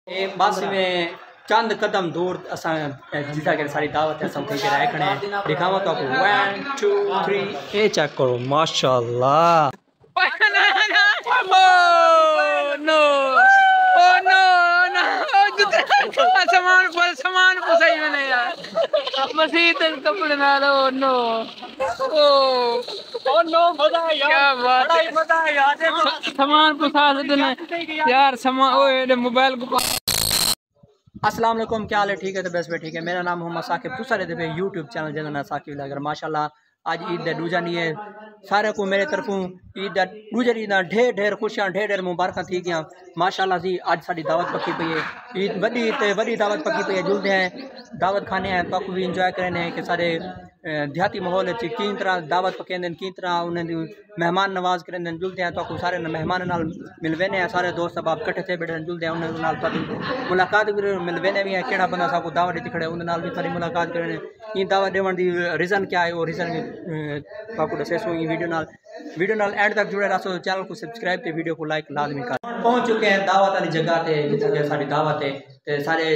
बस में चंद कदम दूर असा जिसा के सारी दावत है सब के रखने दिखावा तो आपको 1 2 3 ये चेक करो माशाल्लाह। सामान सही मैंने यार मसीद कपड़े ना लो नो ओ नो मजा है यार, क्या बात है, मजा है यार। सामान पुसा देना यार, सामान ओए मोबाइल को। अस्सलाम वालेकुम, क्या हाल है? ठीक है तो बस ठीक है। मेरा नाम मोहम्मद साकिब, तुसा रहते पे यूट्यूब चैनल जिसका साकिब व्लॉगर। माशाल्लाह आज ईद दा दूजा नहीं है, सारे को मेरे तरफों ईद दा दूजा ईद दा ढेर ढेर खुशियां ढेर ढेर मुबारक थी गया। माशाल्लाह जी आज साड़ी दावत पक्की पई है, ईद बड़ी दावत पक्की पई है। जुलते हैं दावत खाने हैं तो भी इंजॉय करने हैं कि सारे देहाती माहौल की तरह दावत पकेंदे की तरह उन्हें मेहमान नवाज करेंदे। जुलते हैं तो सारे मेहमान नाल मिलवेने हैं, सारे दोस्त अब कट्ठे थे बैठे जुलते हैं उन्हें नाल मुलाकात भी मिलवेने भी है। केड़ा बंदा सबको दावत दी खड़े उन्हें नाल भी थोड़ी मुलाकात करने। ये दावत देवन दी रीज़न क्या है वो रीज़न आपको दसे सो वीडियो नाल एंड तक जुड़े रहो। चैनल को सब्सक्राइब ते वीडियो को लाइक लाजमी कर। पहुंच चुके हैं दावत वाली जगह पे जिथे सारी दावत है ते सारे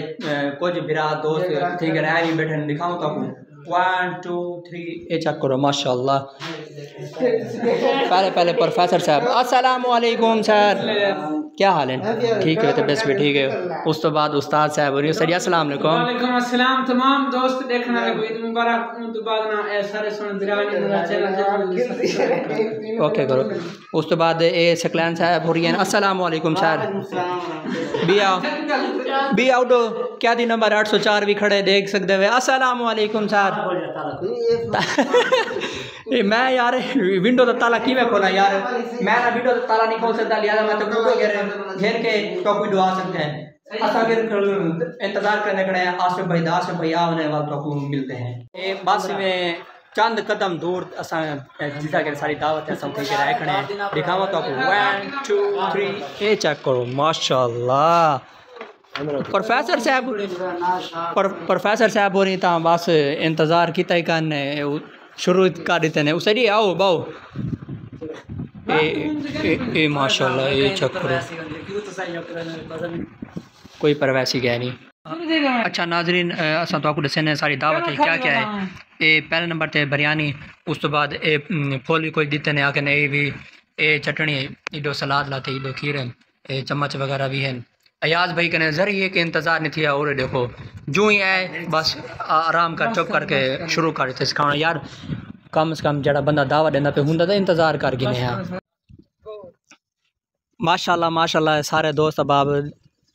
कुछ बिरा दोस्त ठीक है भी बैठे दिखाऊं तो आपको 1 2 3 ये चेक करो माशाल्लाह। पहले प्रोफेसर साहब अस्सलाम वालेकुम सर, क्या हाल है? ठीक है तो बस भी ठीक है। उस तो बाद उस्ताद साहब और सर अस्सलाम वालेकुम। वालेकुम अस्सलाम तमाम दोस्त देखने वाले को ईद मुबारक। उन तो बाद ना ए सारे सुन बिरानी मेरा चैनल ओके करो। उस तो बाद ए सकलैन साहब हो रही है अस्सलाम वालेकुम सर। बी आउट क्या दी नंबर 804 भी खड़े देख सकते हुए अस्सलाम वालेकुम सर। मैं यार विंडो का ताला किवें खोला यार, मैं ना विंडो का ताला नहीं खोल सकता, लिहाजा मैं तो विंडो घेर के तो कोई दुआ सकते हैं। असा फिर इंतजार करने खड़े हैं आसिफ भाई आने वाले तो मिलते हैं। ये बस में चंद कदम दूर असा जिसा के सारी दावत है सब के रखने दिखावा तो आपको 1 2 3 ये चेक करो माशाल्लाह। प्रोफेसर साहब हो रही था बस इंतजार किता ही करने शुरू कर देते हैं उसे आओ बाओ ए माशाल्लाह ये चेक करो कोई परवैसी गया नहीं। अच्छा नाजरीन असा तो आपको दसने सारी दावत है क्या क्या है। ये पहले नंबर ते बिरयानी, उस तो बाद ए फुल भी कोई दिते ने आके नहीं भी ए चटनी ईडो सलाद लाते ईडो खीर है चम्मच वगैरह भी है। अयाज भाई कने जरिए के इंतजार नहीं थी और देखो जो ही आए बस आराम कर चुप करके शुरू कर देते सिखाना यार। कम से कम जड़ा बंदा दावा देना पे हुंदा तो इंतजार कर गिने हैं। माशाल्लाह सारे दोस्त अब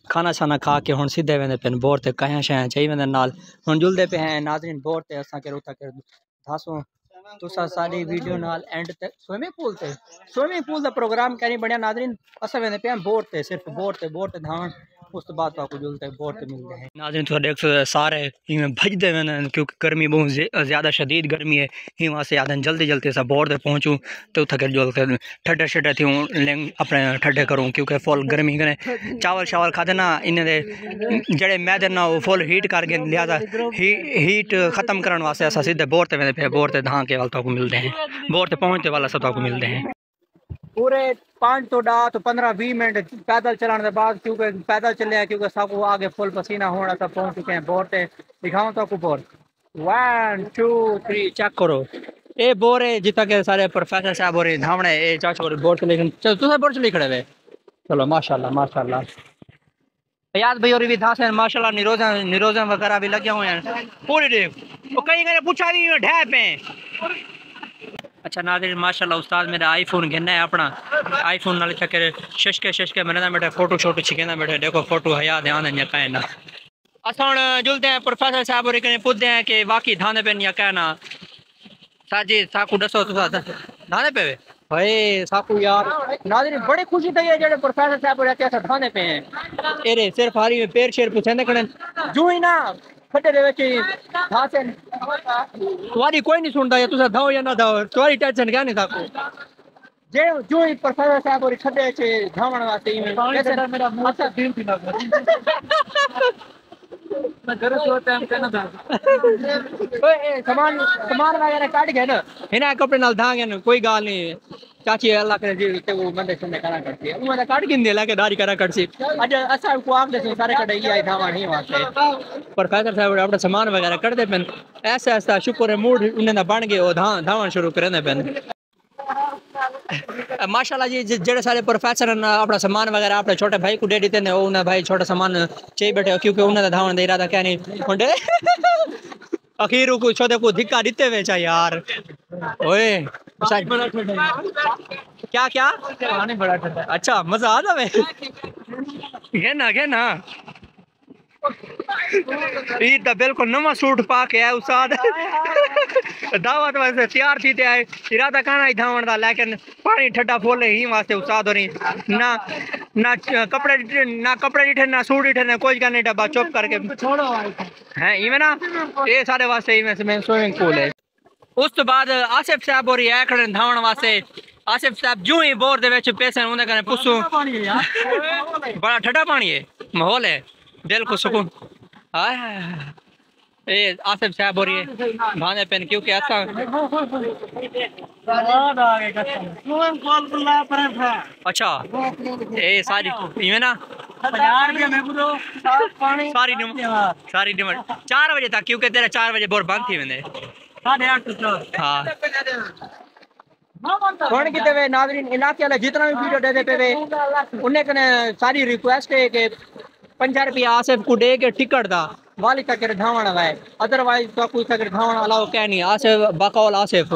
खाना छाना खा के हुन सीधे वेंदे पेन बोर ते कहां शह चाहिए वेंदे नाल हुन जुलदे पे हैं नाज़रीन बोर ते असा के रोता के धासो तुसा सारी वीडियो नाल एंड तक स्विमिंग पूल दा प्रोग्राम कैनी बनया नाज़रीन। असा वेंदे पे बोर ते सिर्फ बोर ते धान उस तो बाद आपको जुलते बोर ते मिलते हैं। नाज़रीन तो देख सारे इवें भजदे वेंदे क्योंकि गर्मी बहुत ज़्यादा शदीद गर्मी है। ही वहाँ से आदन जल्दी सा बोर ते पहुँचूँ तो थके जुलते ठंडे शड्डे थी अपने ठंडे करूँ क्योंकि फुल गर्मी कने चावल खाते ना इन्हें जड़े मैदे ना वो फुल हीट कर गए, लिहाजा हीट ख़त्म करने वास्ते असा सीधे बोर ते वेंदे पे बोर ते धां के वाल तो मिलते हैं। बोर ते पहुँचते वाला सब तो मिलते हैं। पूरे 5 तो 15-20 मिनट पैदल चलाने के बाद क्योंकि पैदल चले हैं क्योंकि सबको आगे फुल पसीना होना तब पहुंच चुके हैं बोर ते दिखाऊं तो आपको बोर 1 2 3 चेक करो ये बोर है जितना के सारे प्रोफेसर साहब हो रहे धावणे ये चाचा बोर से लेकिन चल तू बोर से खड़े हुए चलो माशाल्लाह याद भाई और भी था से माशाल्लाह निरोजन वगैरह भी लगे हुए हैं पूरी देख वो कहीं पूछा भी ढह पे। अच्छा नाज़रीन माशाल्लाह उस्ताद मेरा आईफोन गिनना है अपना आईफोन नाल चक्कर शशके मरना बैठे फोटो शोटो छिकेना बैठे देखो फोटो हया ध्यान है कहना। असा हुन जुलते हैं प्रोफेसर साहब और पुछते हैं कि वाकई धाने पे या कहना साजी साकू दसो तुसा धाने पे भाई साकू यार नाज़रीन बड़ी खुशी थी है जेडे प्रोफेसर साहब रहते हैं धाने पे हैं एरे सिर्फ हारी में पैर शेर पूछने कने जो ही ना खड्डे दे विच धासे तुम्हारी कोई नहीं सुनता है तुसा धाओ या ना धाओ तुम्हारी टेंशन क्या नहीं साकू जे जो ही प्रोफेसर साहब और खड्डे च धावण वास्ते में मेरा माथा टीम थी ना मैं घर से टाइम कहना था ओए सामान वगैरह काट गए ना इना कपड़े नाल धांगे ना कोई गाल नहीं चाची अल्लाह करे जी ते वो बंदे सुनने करा करती है वो मैंने काट गिन दे ला के दाढ़ी करा करसी आज असा को आप दे सारे कटे ही आई धावा नहीं वास्ते प्रोफेसर साहब अपना सामान वगैरह कर दे पेन ऐसा ऐसा शुक्र है मूड उन्हें बन गए वो धावन शुरू करने पेन माशाल्लाह जी जेड़े सारे प्रोफेसर अपना सामान वगैरह अपने छोटे भाई को दे देते ने उन्हें भाई छोटा सामान चाहिए बैठे क्योंकि उन्हें धावन दे इरादा क्या नहीं होंडे अखीर को छोटे को धिक्का देते हुए चाहिए यार ओए क्या क्या पानी बड़ा ठंडा अच्छा मजा आ जावे घे ना ईद दा बिल्कुल नवा सूट पा के आया उस्ताद दावत वास्ते तैयार थी आए इरादा करना ही धावन दा लेकिन पानी ठंडा फोले ही वास्ते उस्ताद होरी ना ना कपड़े डिठे ना सूट डिठे ना कोई का नहीं डब्बा चुप करके छोड़ो हैं इवें ना ये सारे वास्ते इवें स्विमिंग पूल है उस तो बाद आसिफ साहब और ये खड़े धावन वास्ते आसिफ साहब जो ही बोर दे विच पैसे उन्हें कने पुछो बड़ा ठंडा पानी है माहौल है दिल को सुकून हाय ए आसिफ साहब और ये भाने पेन क्योंकि ऐसा अच्छा ए सारी इवें ना सारी डिमांड 4 बजे तक क्योंकि तेरा 4 बजे बोर बंद थी मैंने 8:30 हाँ कौन किते वे नाज़रीन इलाके वाले जितना भी वीडियो दे देते वे उन्हें कने सारी रिक्वेस्ट है कि 5 रुपया आसिफ को दे के टिकट दा वाली तक धावण है अदरवाइज तो कोई तक धावण अलाउ कह नहीं आसिफ बकौल आसिफ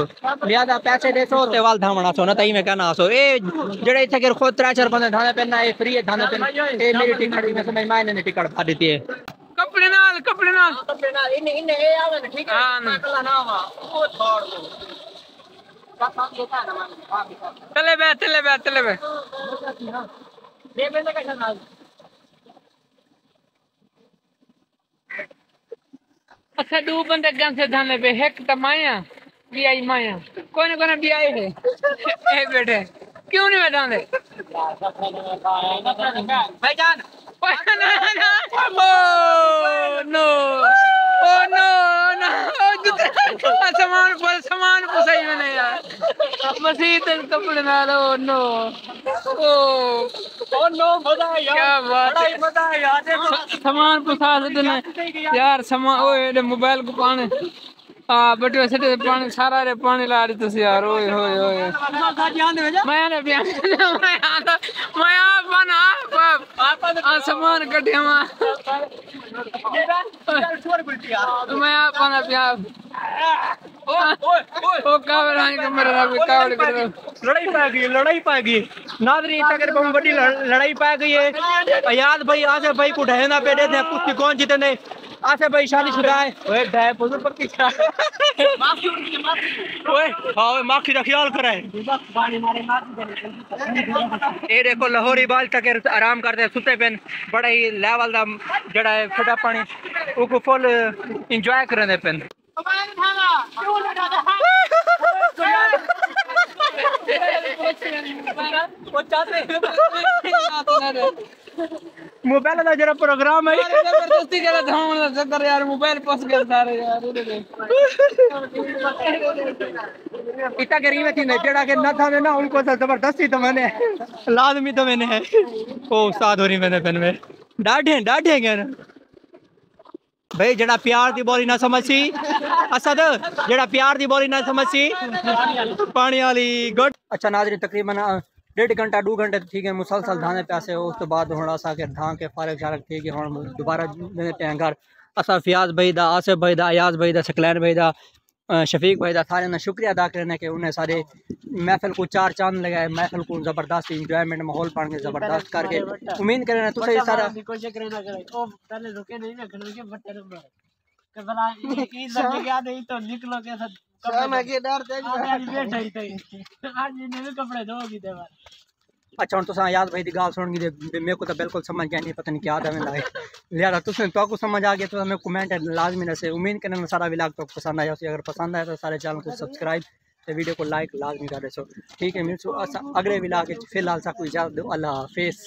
लिहाजा पैसे दे सो ते वाल धावण आसो ना तई में कहना आसो ए जेड़े इथे के खुद 3-4 बंदे धाने पेना ए फ्री है धाने पेन ए मेरी टिकट में समझ मायने ने टिकट पा देती है कपड़े नाल इन ए आवे ठीक है हां कला ना वा वो छोड़ दो चले बे दे बंदे का नाल अच्छा 2 बंदे गन से धाने पे एक त माया भी आई माया कोने कोने भी आए है ए बेटे क्यों नहीं बैठांदे भाईजान ओ नो सामान सही में नहीं यार मसीद कपड़े ना लो नो ओ नो मजा आया क्या बात है मजा आया सामान पुसा देने यार सामान ओए मोबाइल को पानी हां बटवे सटे पानी सारा रे पानी ला रही तुसी यार ओए होए होए मैं ने मैं बना आ सामान कटिया मैं अपना प्यार ओ कावड़ के मेरे ना कावड़ कर लड़ाई पा गई नाज़रीन तक बहुत बड़ी लड़ाई पा गई है अयाद भाई आसिफ भाई को ढहना पे दे दे कुछ कौन जीतने आसिफ भाई शादीशुदा है ओए ढाई पुजर पर की माफी ओए हां माखी का ख्याल करे पानी मारे माफी ए देखो लाहौरी बाल तक आराम करते सुते पेन बड़ा ही लेवल दा जड़ा है ठंडा पानी को फुल एंजॉय करने पेन मोबाइल का जरा प्रोग्राम है जबरदस्ती जरा धावन दा चक्कर यार मोबाइल फंस गए सारे यार इतना गरीब थी ने जेड़ा के ना था ना उनको जबरदस्ती तो मैंने लाजमी तो मैंने है ओ उस्ताद होरी मैंने पेन में डाढ़े गए भाई जड़ा प्यार दी बोली ना समझी असद जड़ा प्यार दी बोली ना समझी पानी वाली गुड अच्छा नाज़रीन तकरीबन 1.5 घंटा 2 घंटे ठीक है मुसलसल धाने पैसे उस तो बाद हुण असा के धां के फारग शारग ठीक है हुण दोबारा देते हैं घर असा फियाज भाई दा आसिफ भाई दा अयाज भाई दा सकलैन भाई दा शफीक भाई दा सारे ना शुक्रिया अदा करने के उन्हें सारे महफिल को 4 चांद लगाए महफिल को जबरदस्त इंजॉयमेंट माहौल बन के जबरदस्त करके उम्मीद करें ना तुसे सारा कोशिश करना करे ओ पहले रुके नहीं ना खड़े के बट्टे नंबर के भला ई लगे क्या नहीं तो निकलो के सब कपड़े के डर तेज बैठा ही थे आज ने भी कपड़े धोगी दे बार अच्छा हम तुसा याद भाई दी गाल सुन गई मेरे को तो बिल्कुल समझ गया नहीं पता नहीं क्या था मैं लिहाजा तुसें तो को समझ आ गया तो हमें कमेंट लाजमी न से उम्मीद करना सारा व्लॉग तो पसंद आया अगर पसंद आया तो सारे चैनल को सब्सक्राइब तो वीडियो को लाइक लाजमी कर दो ठीक है मिलूँ अगले व्लॉग फिलहाल सा कोई इजाजत दो अल्लाह हाफिज़।